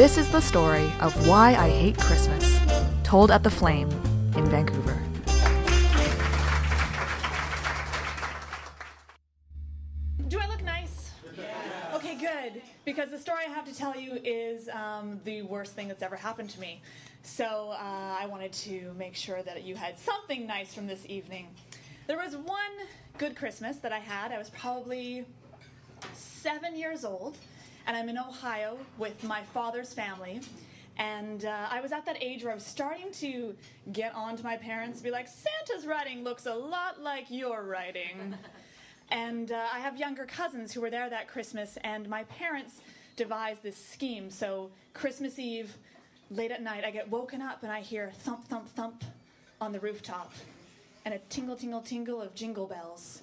This is the story of why I hate Christmas, told at the Flame in Vancouver. Do I look nice? Yeah. Okay, good. Because the story I have to tell you is the worst thing that's ever happened to me. So I wanted to make sure that you had something nice from this evening. There was one good Christmas that I had. I was probably 7 years old, and I'm in Ohio with my father's family. And I was at that age where I was starting to get on to my parents and be like, Santa's writing looks a lot like your writing. And I have younger cousins who were there that Christmas, and my parents devised this scheme. So Christmas Eve, late at night, I get woken up and I hear thump, thump, thump on the rooftop and a tingle, tingle, tingle of jingle bells.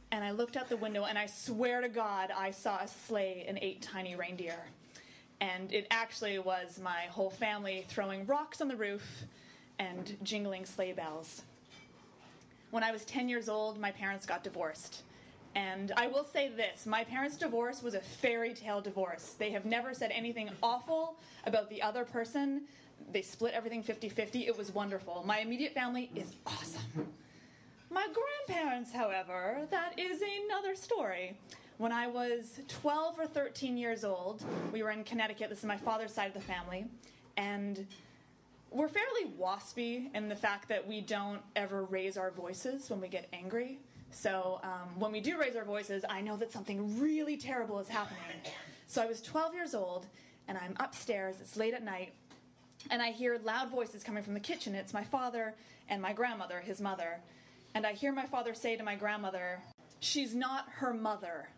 And I looked out the window and I swear to God I saw a sleigh and 8 tiny reindeer. And it actually was my whole family throwing rocks on the roof and jingling sleigh bells. When I was 10 years old, my parents got divorced. And I will say this, my parents' divorce was a fairy tale divorce. They have never said anything awful about the other person. They split everything 50-50. It was wonderful. My immediate family is awesome. My grandparents, however, that is another story. When I was 12 or 13 years old, we were in Connecticut. This is my father's side of the family. And we're fairly waspy in the fact that we don't ever raise our voices when we get angry. So when we do raise our voices, I know that something really terrible is happening. So I was 12 years old, and I'm upstairs. It's late at night, and I hear loud voices coming from the kitchen. It's my father and my grandmother, his mother. And I hear my father say to my grandmother, "She's not her mother."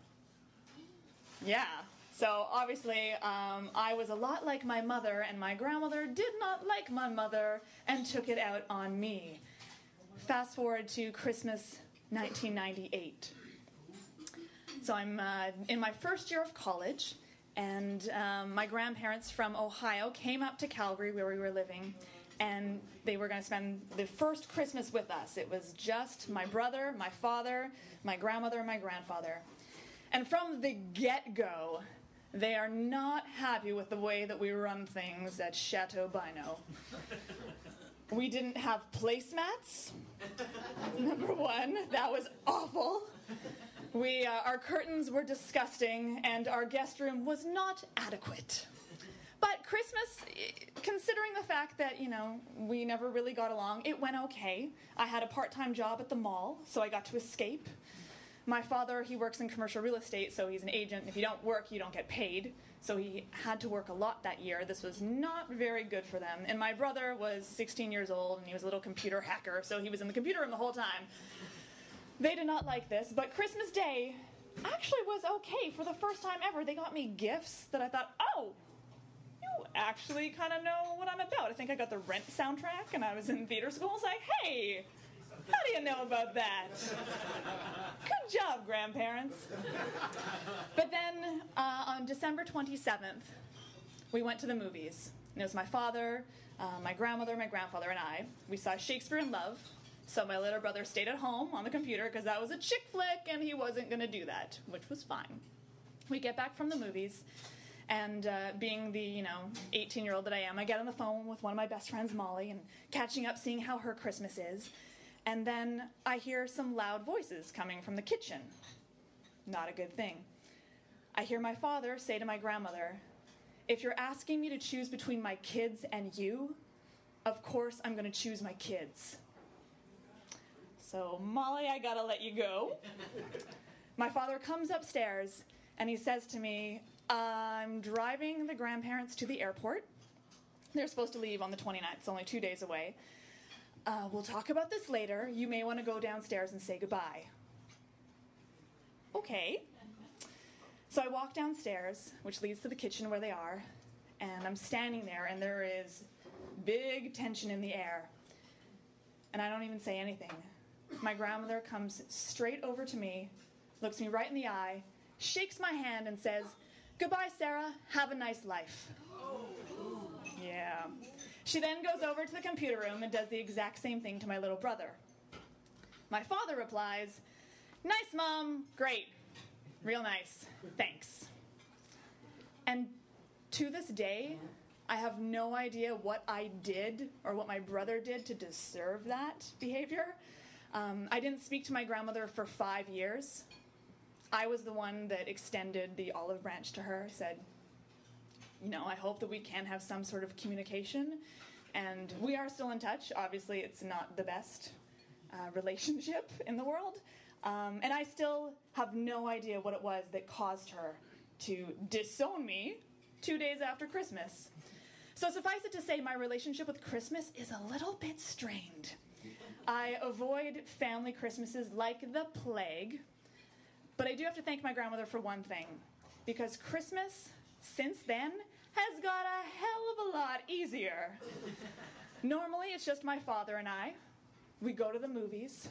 Yeah. So obviously, I was a lot like my mother, and my grandmother did not like my mother and took it out on me. Fast forward to Christmas 1998. So I'm in my first year of college, and my grandparents from Ohio came up to Calgary where we were living, and they were going to spend the first Christmas with us. It was just my brother, my father, my grandmother, and my grandfather. And from the get-go, they are not happy with the way that we run things at Chateau Bino. We didn't have placemats. Number one, that was awful. Our curtains were disgusting, and our guest room was not adequate. But Christmas, considering the fact that, we never really got along, it went okay. I had a part-time job at the mall, so I got to escape. My father, he works in commercial real estate, so he's an agent. If you don't work, you don't get paid. So he had to work a lot that year. This was not very good for them. And my brother was 16 years old, and he was a little computer hacker, so he was in the computer room the whole time. They did not like this, but Christmas Day actually was okay. For the first time ever, they got me gifts that I thought, oh, you actually kind of know what I'm about. I think I got the Rent soundtrack, and I was in theater school. I was like, hey, how do you know about that? Good job, grandparents. But then on December 27th, we went to the movies. And it was my father, my grandmother, my grandfather, and I. We saw Shakespeare in Love. So my little brother stayed at home on the computer because that was a chick flick, and he wasn't going to do that, which was fine. We get back from the movies, and being the 18-year-old that I am, I get on the phone with one of my best friends, Molly, and catching up, seeing how her Christmas is. And then I hear some loud voices coming from the kitchen. Not a good thing. I hear my father say to my grandmother, "If you're asking me to choose between my kids and you, of course I'm going to choose my kids." So, Molly, I gotta let you go. My father comes upstairs and he says to me, "I'm driving the grandparents to the airport. They're supposed to leave on the 29th. It's only 2 days away. We'll talk about this later. You may want to go downstairs and say goodbye." Okay. So I walk downstairs, which leads to the kitchen where they are, and I'm standing there, and there is big tension in the air. And I don't even say anything. My grandmother comes straight over to me, looks me right in the eye, shakes my hand, and says, "Goodbye, Sarah. Have a nice life." Yeah. She then goes over to the computer room and does the exact same thing to my little brother. My father replies, "Nice, Mom. Great. Real nice. Thanks." And To this day, I have no idea what I did or what my brother did to deserve that behavior. I didn't speak to my grandmother for 5 years. I was the one that extended the olive branch to her, said, I hope that we can have some sort of communication. And we are still in touch. Obviously, it's not the best relationship in the world. And I still have no idea what it was that caused her to disown me 2 days after Christmas. So suffice it to say, my relationship with Christmas is a little bit strained. I avoid family Christmases like the plague. But I do have to thank my grandmother for one thing. Because Christmas, since then, has got a hell of a lot easier. Normally, it's just my father and I. We go to the movies.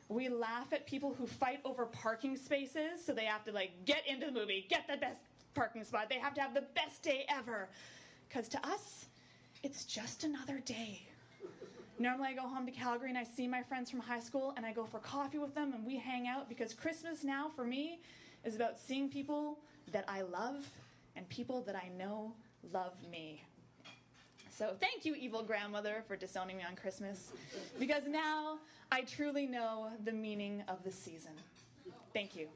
We laugh at people who fight over parking spaces, so they have to, get into the movie, get the best parking spot. They have to have the best day ever. Because to us, it's just another day. Normally, I go home to Calgary and I see my friends from high school and I go for coffee with them and we hang out, because Christmas now, for me, is about seeing people that I love and people that I know love me. So thank you, evil grandmother, for disowning me on Christmas, because now I truly know the meaning of the season. Thank you.